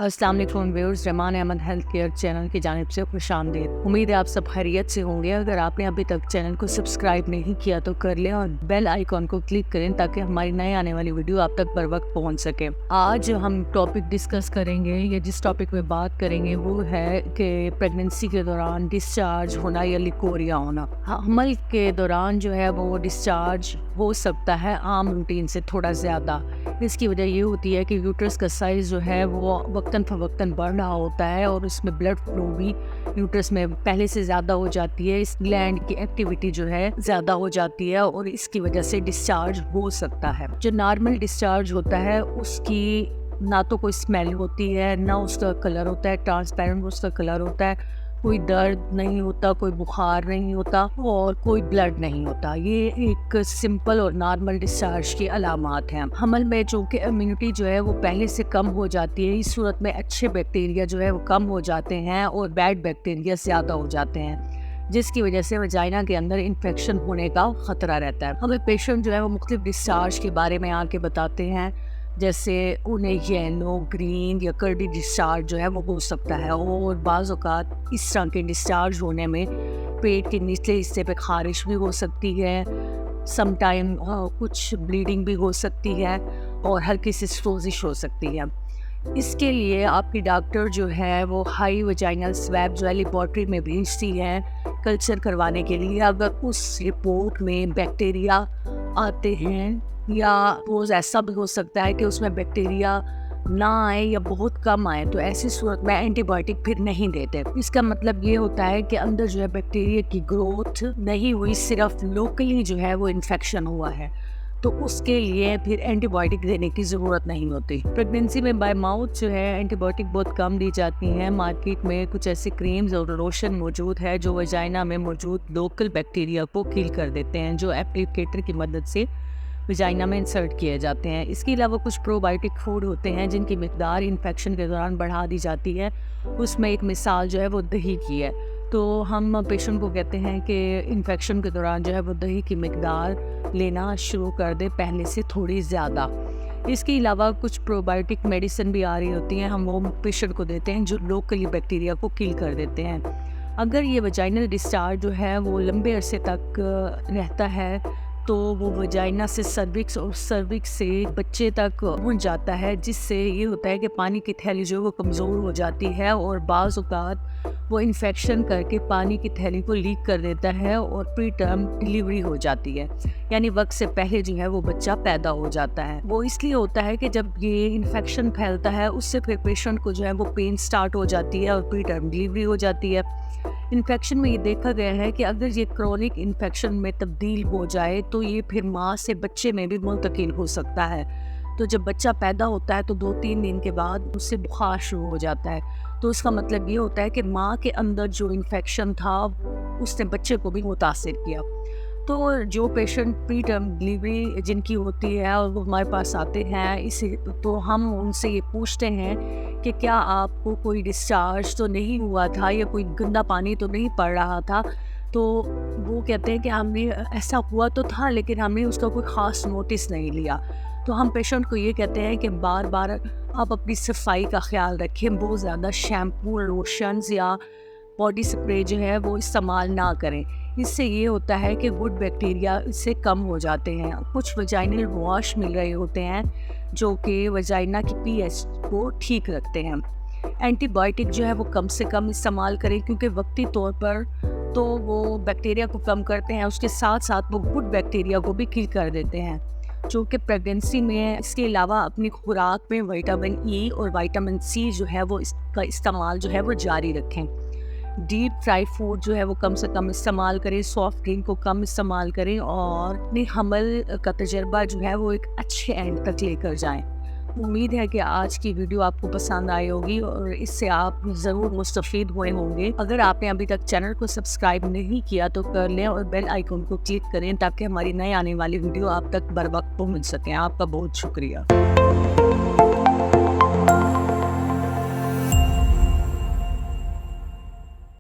अस्सलाम वालेकुम viewers, Rahman Ahmed health care channel की जानिब से खुशामदीद। उम्मीद है आप सब खैरियत से होंगे। अगर आपने अभी तक चैनल को सब्सक्राइब नहीं किया तो कर लें और बेल आइकॉन को क्लिक करें ताकि हमारी नए आने वाली वीडियो आप तक बर वक्त पहुंच सके। आज हम टॉपिक डिस्कस करेंगे, या जिस टॉपिक पे बात करेंगे वो है कि प्रेगनेंसी के दौरान डिस्चार्ज होना या लिकोरिया होना। हमल के दौरान जो है वो डिस्चार्ज हो सकता है आम रूटीन से थोड़ा ज़्यादा। इसकी वजह ये होती है कि यूट्रस का साइज़ जो है वो वक्तन फ़वक्तन बढ़ रहा होता है और उसमें ब्लड फ्लो भी यूट्रस में पहले से ज़्यादा हो जाती है। इस ग्लैंड की एक्टिविटी जो है ज़्यादा हो जाती है और इसकी वजह से डिस्चार्ज हो सकता है। जो नॉर्मल डिस्चार्ज होता है उसकी ना तो कोई स्मेल होती है, ना उसका कलर होता है ट्रांसपेरेंट, उसका कलर होता है, कोई दर्द नहीं होता, कोई बुखार नहीं होता और कोई ब्लड नहीं होता। ये एक सिंपल और नॉर्मल डिस्चार्ज की अलामात हैं। हमल में चूँकि इम्यूनिटी जो है वो पहले से कम हो जाती है, इस सूरत में अच्छे बैक्टीरिया जो है वो कम हो जाते हैं और बैड बैक्टीरिया ज़्यादा हो जाते हैं, जिसकी वजह से वजाइना के अंदर इन्फेक्शन होने का ख़तरा रहता है। हमें पेशेंट जो है वो मुख्तलिफ डिस्चार्ज के बारे में आके बताते हैं, जैसे उन्हें येलो, ग्रीन या कर्डी डिस्चार्ज जो है वो हो सकता है और बाज़ औक़ात इस तरह के डिस्चार्ज होने में पेट के निचले हिस्से पे ख़ारिश भी हो सकती है, सम टाइम कुछ ब्लीडिंग भी हो सकती है और हल्की सी सोजिश हो सकती है। इसके लिए आपकी डॉक्टर जो है वो हाई वजाइनल स्वैब जो है लेबॉर्ट्री में भेजती है कल्चर करवाने के लिए। अगर उस रिपोर्ट में बैक्टीरिया आते हैं या रोज़ ऐसा भी हो सकता है कि उसमें बैक्टीरिया ना आए या बहुत कम आए, तो ऐसी सूरत में एंटीबायोटिक फिर नहीं देते। इसका मतलब ये होता है कि अंदर जो है बैक्टीरिया की ग्रोथ नहीं हुई, सिर्फ लोकली जो है वो इन्फेक्शन हुआ है, तो उसके लिए फिर एंटीबायोटिक देने की ज़रूरत नहीं होती। प्रेगनेंसी में बाय माउथ जो है एंटीबायोटिक बहुत कम दी जाती हैं। मार्केट में कुछ ऐसे क्रीम्स और लोशन मौजूद है जो वजाइना में मौजूद लोकल बैक्टीरिया को किल कर देते हैं, जो एप्लीकेटर की मदद से वजाइना में इंसर्ट किए जाते हैं। इसके अलावा कुछ प्रोबायोटिक फूड होते हैं जिनकी मिकदार इन्फेक्शन के दौरान बढ़ा दी जाती है। उसमें एक मिसाल जो है वो दही की है। तो हम पेशेंट को कहते हैं कि इन्फेक्शन के दौरान जो है वो दही की मिकदार लेना शुरू कर दे पहले से थोड़ी ज़्यादा। इसके अलावा कुछ प्रोबायोटिक मेडिसिन भी आ रही होती हैं, हम वो पेशेंट को देते हैं जो लोकली बैक्टीरिया को किल कर देते हैं। अगर ये वजाइनल डिस्चार्ज जो है वो लंबे अरसे तक रहता है तो वो वजाइना से सर्विक्स और सर्विक्स से बच्चे तक पहुंच जाता है, जिससे ये होता है कि पानी की थैली जो है वो कमज़ोर हो जाती है और बाज़ औक़ात वो इन्फेक्शन करके पानी की थैली को लीक कर देता है और प्री टर्म डिलीवरी हो जाती है, यानी वक्त से पहले जो है वो बच्चा पैदा हो जाता है। वो इसलिए होता है कि जब ये इन्फेक्शन फैलता है उससे फिर पेशेंट को जो है वो पेन स्टार्ट हो जाती है और प्री टर्म डिलीवरी हो जाती है। इन्फेक्शन में ये देखा गया है कि अगर ये क्रोनिक इन्फेक्शन में तब्दील हो जाए तो ये फिर माँ से बच्चे में भी मुंतकिल हो सकता है। तो जब बच्चा पैदा होता है तो 2-3 दिन के बाद उससे बुखार शुरू हो जाता है, तो इसका मतलब ये होता है कि माँ के अंदर जो इन्फेक्शन था उसने बच्चे को भी मुतासिर किया। तो जो पेशेंट प्री टर्म डिलीवरी जिनकी होती है और वो हमारे पास आते हैं, इसे तो हम उनसे ये पूछते हैं कि क्या आपको कोई डिस्चार्ज तो नहीं हुआ था या कोई गंदा पानी तो नहीं पड़ रहा था। तो वो कहते हैं कि हमने ऐसा हुआ तो था लेकिन हमने उसका कोई ख़ास नोटिस नहीं लिया। तो हम पेशेंट को ये कहते हैं कि बार बार आप अपनी सफाई का ख्याल रखें, बहुत ज़्यादा शैम्पू, लोशंस या बॉडी स्प्रे जो है वो इस्तेमाल ना करें। इससे ये होता है कि गुड बैक्टीरिया इससे कम हो जाते हैं। कुछ वजाइनल वॉश मिल रहे होते हैं जो कि वजाइना की पीएच को ठीक रखते हैं। एंटीबायोटिक जो है वो कम से कम इस्तेमाल करें क्योंकि वक्ती तौर पर तो वो बैक्टीरिया को कम करते हैं, उसके साथ साथ वो गुड बैक्टीरिया को भी किल कर देते हैं जो कि प्रेगनेंसी में। इसके अलावा अपनी खुराक में विटामिन ई और विटामिन सी जो है वो इसका इस्तेमाल जो है वो जारी रखें। डीप फ्राई फूड जो है वो कम से कम इस्तेमाल करें, सॉफ्ट ड्रिंक को कम इस्तेमाल करें और अपने हमल का तजर्बा जो है वो एक अच्छे एंड तक लेकर जाएं। उम्मीद है कि आज की वीडियो आपको पसंद आई होगी और इससे आप ज़रूर मुस्तफ़ीद हुए होंगे। अगर आपने अभी तक चैनल को सब्सक्राइब नहीं किया तो कर लें और बेल आइकन को क्लिक करें ताकि हमारी नई आने वाली वीडियो आप तक बर वक्त पहुँच सकें। आपका बहुत शुक्रिया।